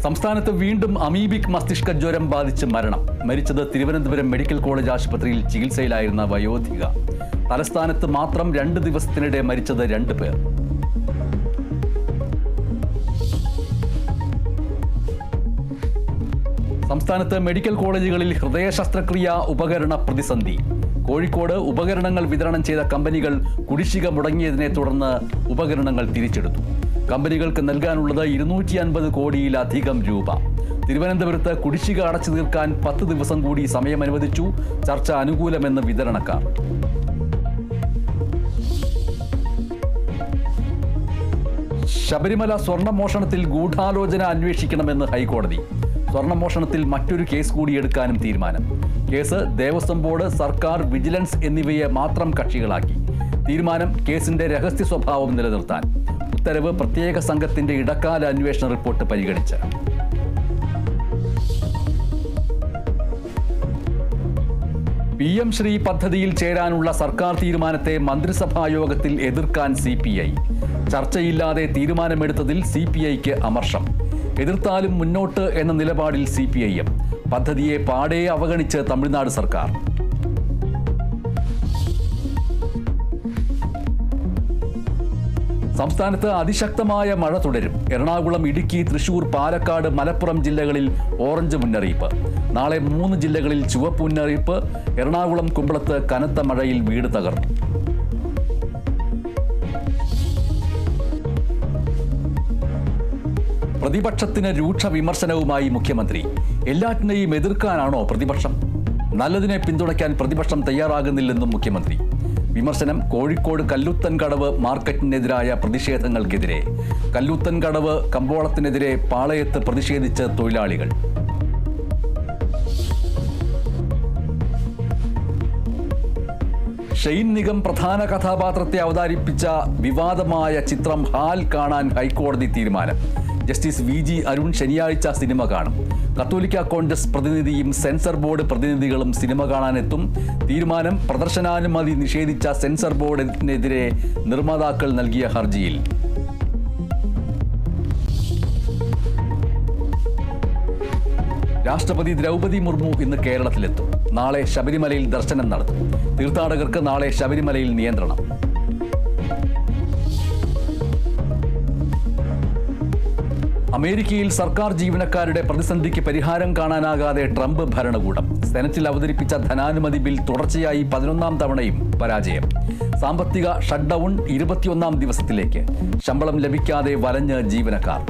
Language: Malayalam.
സംസ്ഥാനത്ത് വീണ്ടും അമീബിക് മസ്തിഷ്ക ജ്വരം ബാധിച്ച് മരിച്ചത് തിരുവനന്തപുരം മെഡിക്കൽ കോളേജ് ആശുപത്രിയിൽ ചികിത്സയിലായിരുന്ന വയോധിക. തലസ്ഥാനത്ത് മാത്രം 2 ദിവസത്തിനിടെ മരിച്ചത് 2 പേർ. സംസ്ഥാനത്ത് മെഡിക്കൽ കോളേജുകളിൽ ഹൃദയ ശസ്ത്രക്രിയ ഉപകരണ പ്രതിസന്ധി. കോഴിക്കോട് ഉപകരണങ്ങൾ വിതരണം ചെയ്ത കമ്പനികൾ കുടിശ്ശിക മുടങ്ങിയതിനെ തുടർന്ന് ഉപകരണങ്ങൾ തിരിച്ചെടുത്തു. കമ്പനികൾക്ക് നൽകാനുള്ളത് 250 കോടിയിലധികം രൂപ. തിരുവനന്തപുരത്ത് കുടിശ്ശിക അടച്ചു തീർക്കാൻ 10 ദിവസം കൂടി സമയം അനുവദിച്ചു. ചർച്ച അനുകൂലമെന്ന് വിതരണക്കാർ. ശബരിമല സ്വർണ്ണമോഷണത്തിൽ ഗൂഢാലോചന അന്വേഷിക്കണമെന്ന് ഹൈക്കോടതി. സ്വർണ്ണമോഷണത്തിൽ മറ്റൊരു കേസ് കൂടി എടുക്കാനും തീരുമാനം. കേസ് ദേവസ്വം ബോർഡ്, സർക്കാർ, വിജിലൻസ് എന്നിവയെ മാത്രം കക്ഷികളാക്കി. തീരുമാനം കേസിന്റെ രഹസ്യ സ്വഭാവം നിലനിർത്താൻ. ഉത്തരവ് പ്രത്യേക സംഘത്തിന്റെ ഇടക്കാല അന്വേഷണ റിപ്പോർട്ട് പരിഗണിച്ച്. PM ശ്രീ പദ്ധതിയിൽ ചേരാനുള്ള സർക്കാർ തീരുമാനത്തെ മന്ത്രിസഭാ യോഗത്തിൽ എതിർക്കാൻ CPI. ചർച്ചയില്ലാതെ തീരുമാനമെടുത്തതിൽ CPIക്ക് അമർഷം. എതിർത്താലും മുന്നോട്ട് എന്ന നിലപാടിൽ CPIM. പദ്ധതിയെ പാടെ അവഗണിച്ച് തമിഴ്നാട് സർക്കാർ. സംസ്ഥാനത്ത് അതിശക്തമായ മഴ തുടരും. എറണാകുളം, ഇടുക്കി, തൃശൂർ, പാലക്കാട്, മലപ്പുറം ജില്ലകളിൽ ഓറഞ്ച് മുന്നറിയിപ്പ്. നാളെ 3 ജില്ലകളിൽ ചുവപ്പ് മുന്നറിയിപ്പ്. എറണാകുളം കുമ്പളത്ത് കനത്ത മഴയിൽ വീട് തകർന്നു. പ്രതിപക്ഷത്തിന് രൂക്ഷ വിമർശനവുമായി മുഖ്യമന്ത്രി. എല്ലാറ്റിനെയും എതിർക്കാനാണോ പ്രതിപക്ഷം? നല്ലതിനെ പിന്തുണയ്ക്കാൻ പ്രതിപക്ഷം തയ്യാറാകുന്നില്ലെന്നും മുഖ്യമന്ത്രി. വിമർശനം കോഴിക്കോട് കല്ലുത്തൻകടവ് മാർക്കറ്റിനെതിരായ പ്രതിഷേധങ്ങൾക്കെതിരെ. കല്ലുത്തൻകടവ് കമ്പോളത്തിനെതിരെ പാളയത്ത് പ്രതിഷേധിച്ച് തൊഴിലാളികൾ. ഷെയ്ൻ നിഗം പ്രധാന കഥാപാത്രത്തെ അവതരിപ്പിച്ച വിവാദമായ ചിത്രം ഹാൽ കാണാൻ ഹൈക്കോടതി തീരുമാനം. ജസ്റ്റിസ് VG അരുൺ ശനിയാഴ്ച സിനിമ കാണും. കത്തോലിക്ക കോൺഗ്രസ് പ്രതിനിധിയും സെൻസർ ബോർഡ് പ്രതിനിധികളും സിനിമ കാണാനെത്തും. തീരുമാനം പ്രദർശനാനുമതി നിഷേധിച്ച സെൻസർ ബോർഡിനെതിരെ നിർമ്മാതാക്കൾ നൽകിയ ഹർജിയിൽ. രാഷ്ട്രപതി ദ്രൗപദി മുർമു ഇന്ന് കേരളത്തിലെത്തും. നാളെ ശബരിമലയിൽ ദർശനം നടത്തും. തീർത്ഥാടകർക്ക് നാളെ ശബരിമലയിൽ നിയന്ത്രണം. അമേരിക്കയിൽ സർക്കാർ ജീവനക്കാരുടെ പ്രതിസന്ധിക്ക് പരിഹാരം കാണാനാകാതെ ട്രംപ് ഭരണകൂടം. സെനറ്റിൽ അവതരിപ്പിച്ച ധനാനുമതി ബിൽ തുടർച്ചയായി 11ാം തവണയും പരാജയം. സാമ്പത്തിക ഷട്ട്ഡൌൺ 21ാം ദിവസത്തിലേക്ക്. ശമ്പളം ലഭിക്കാതെ വലഞ്ഞ് ജീവനക്കാർ.